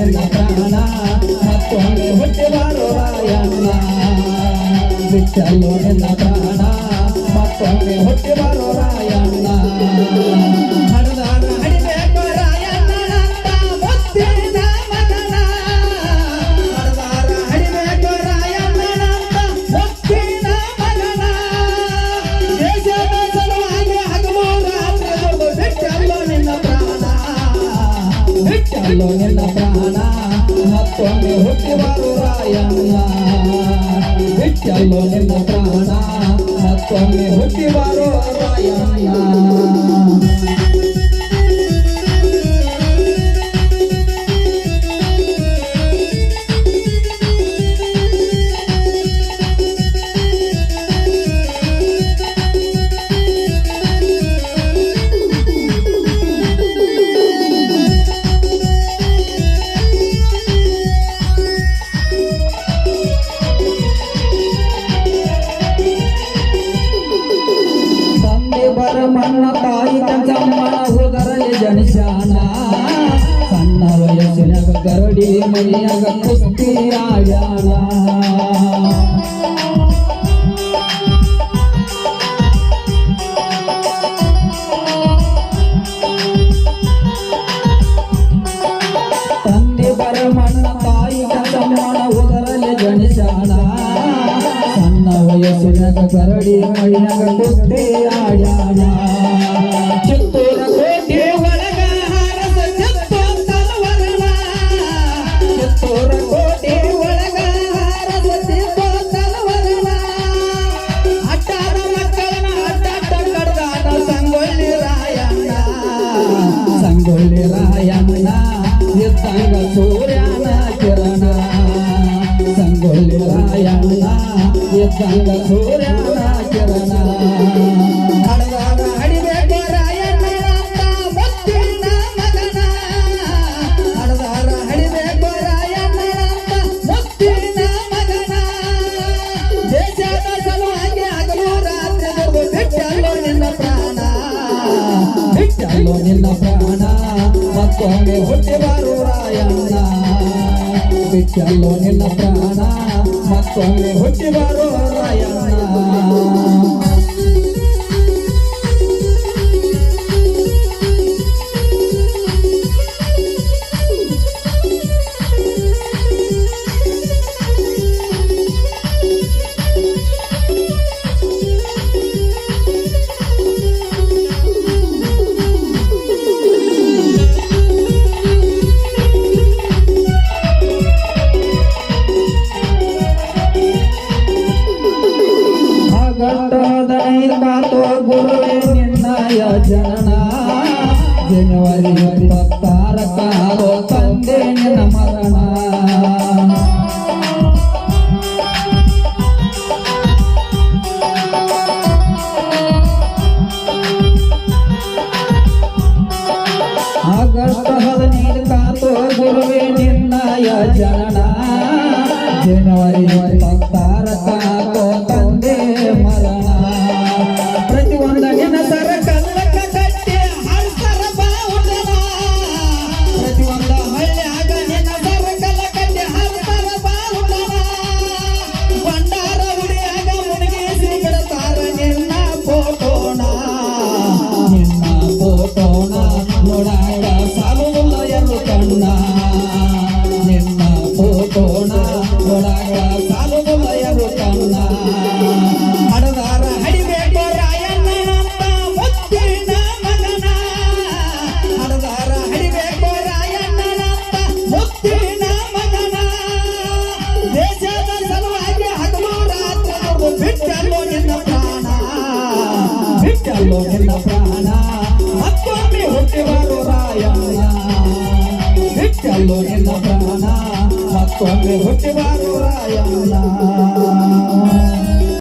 ನಿನ್ನ ಪ್ರಾಣ ಮತ್ತೊಮ್ಮೆ ಹುಟ್ಟಿ ಬಾರೋ ರಾಯಣ್ಣ ಬಿಟ್ಟಲ್ಲೋ ನಿನ್ನ ಪ್ರಾಣ ಮತ್ತೊಮ್ಮೆ ಹುಟ್ಟಿ ಬಾರೋ ರಾಯಣ್ಣ ಹಡದಾರ ಹಡಿಬೇಕು ರಾಯಣ್ಣನಂತ ಮುತ್ತಿನ ಮಗನ ಹಡದಾರ ಹಡಿಬೇಕು ರಾಯಣ್ಣನಂತ ಮುತ್ತಿನ ಮಗನ ದೇಶದ ಸಲುವಾಗಿ ಹಗಲು ರಾತ್ರಿ ದುಡಿದು ಬಿಟ್ಟಲ್ಲೋ ನಿನ್ನ ಪ್ರಾಣ ಬಿಟ್ಟಲ್ಲೋ ನಿನ್ನ ಪ್ರಾಣ ಮತ್ತೊಮ್ಮೆ ಹುಟ್ಟಿ ಬಾರೋ ರಾಯಣ್ಣ ಬಿಟ್ಟಲ್ಲೋ ನಿನ್ನ ಪ್ರಾಣ ಮತ್ತೊಮ್ಮೆ ಹುಟ್ಟಿ ಬಾರೋ ರಾಯಣ್ಣ ಮಣ್ಣ ತಾಯಿ ಕಂಚಮ್ಮನ ಉದರಲಿ ಜನಿಸಾನ ಸಣ್ಣ ವಯಸ್ಸಿನಾಗ ಗರಡಿ ಮೈಯಾಗ ಕುಸ್ತಿ ಆಡ್ಯಾನ ತಂದೆ ಬರ ಮಣ್ಣ ತಾಯಿ ಕಂಚಮ್ಮನ ಉದರಲಿ ಜನಿಸಾನ ಸಣ್ಣ ವಯಸ್ಸಿನಾಗ ಗರಡಿ ಮೈಯಾಗ ಕುಸ್ತಿ ಆಡ್ಯಾನ ಚಿತ್ತೂರ ಕೋಟೆ ಒಳಗ ಹಾರಸ ಚಿತ್ತೋತ್ತಲವರನ ಚಿತ್ತೂರ ಕೋಟೆ ಒಳಗ ಹಾರಸ ಚಿತ್ತೋತ್ತಲವರನ ಅಟ್ಟಾರ ಮಕ್ಕಳನ್ನ ಅಡ್ಡಾಟ ಕಡ್ದಾಟ ಸಂಗೊಳ್ಳಿ ರಾಯಣ್ಣ ಇದ್ದಂಗ ಸೂರ್ಯನ ಕಿರಣ ಸಂಗೊಳ್ಳಿ ರಾಯಣ್ಣ ಇದ್ದಂಗ ಸೂರ್ಯನ ಕಿರಣ ಹಡದಾಗ ಹಡಿಬೇಕು ರಾಯಣ್ಣನಂತ ಮುತ್ತಿನ ಮಗನ ಹಡದಾರ ಹಡಿಬೇಕು ರಾಯಣ್ಣನಂತ ಮುತ್ತಿನ ಮಗನ ದೇಶದ ಸಲುವಾಗಿ ಹಗಲು ರಾತ್ರಿ ದುಡಿದು ಬಿಟ್ಟಲ್ಲೋ ನಿನ್ನ ಪ್ರಾಣ ಬಿಟ್ಟಲ್ಲೋ ನಿನ್ನ ಪ್ರಾಣ ಮತ್ತೊಮ್ಮೆ ಹುಟ್ಟಿ ಬಾರೋ ರಾಯಣ್ಣ ಬಿಟ್ಟಲ್ಲೋ ನಿನ್ನ ಪ್ರಾಣ ಮತ್ತೊಮ್ಮೆ ಹುಟ್ಟಿ ಬಾರೋ ರಾಯಣ್ಣ ಗುರುವೇ ನಿನ್ನಯ ಜನನ ಜನವರಿ 26 ಕಾಲೋ ತಂದೆ ನಿನ್ನ ಮರಣ ಆಗಸ್ಟ್ 15 ಕಾಲೋ ಗುರುವೇ ನಿನ್ನಯ ಜನನ ಜನವರಿ 26 ಕಾಲೋ ತಂದೆ ಮರಣ ಪ್ರತಿಯೊಂದ ನೆನಸರ ಕಲ್ಲಕ ಕಟ್ಟಿ ಹರ್ಸರ ಬಾವುಟನ ಪ್ರತಿಯೊಂದ ಹಳ್ಳಿಯಾಗ ನೆನಸರ ಕಲ್ಲ ಕಟ್ಟಿ ಹರ್ಸರ ಬಾವುಟನ ಬಂಡಾರ ಉಡಿಯಾಗ ಮುಳುಗಿಸಿ ಬಿಡತಾರ ನಿನ್ನ ಫೋಟೋನ ನೋಡಾಡ ಸಾಲುವುಲ್ಲ ಎಂದು ಕಣ್ಣ ನಿನ್ನ ಫೋಟೋನ ನೋಡಾಡ ಸಾಲುವುಲ್ಲ ಎಂದು ಕಣ್ಣ ಹಡದಾರ ಹಡಿಬೇಕು ರಾಯಣ್ಣನಂತ ಮುತ್ತಿನ ಮಗನ ಹಡದಾರ ಹಡಿಬೇಕು ರಾಯಣ್ಣನಂತ ಮುತ್ತಿನ ಮಗನ ದೇಶದ ಸಲುವಾಗಿ ಹಗಲು ರಾತ್ರಿ ದುಡಿದು ಬಿಟ್ಟಲ್ಲೋ ನಿನ್ನ ಪ್ರಾಣ ಬಿಟ್ಟಲ್ಲೋ ನಿನ್ನ ಪ್ರಾಣ ಮತ್ತೊಮ್ಮೆ ಹುಟ್ಟಿ ಬಾರೋ ರಾಯಣ್ಣ ಬಿಟ್ಟಲ್ಲೋ ನಿನ್ನ ಪ್ರಾಣ ಮತ್ತೊಮ್ಮೆ ಹುಟ್ಟಿ ಬಾರೋ ರಾಯಣ್ಣ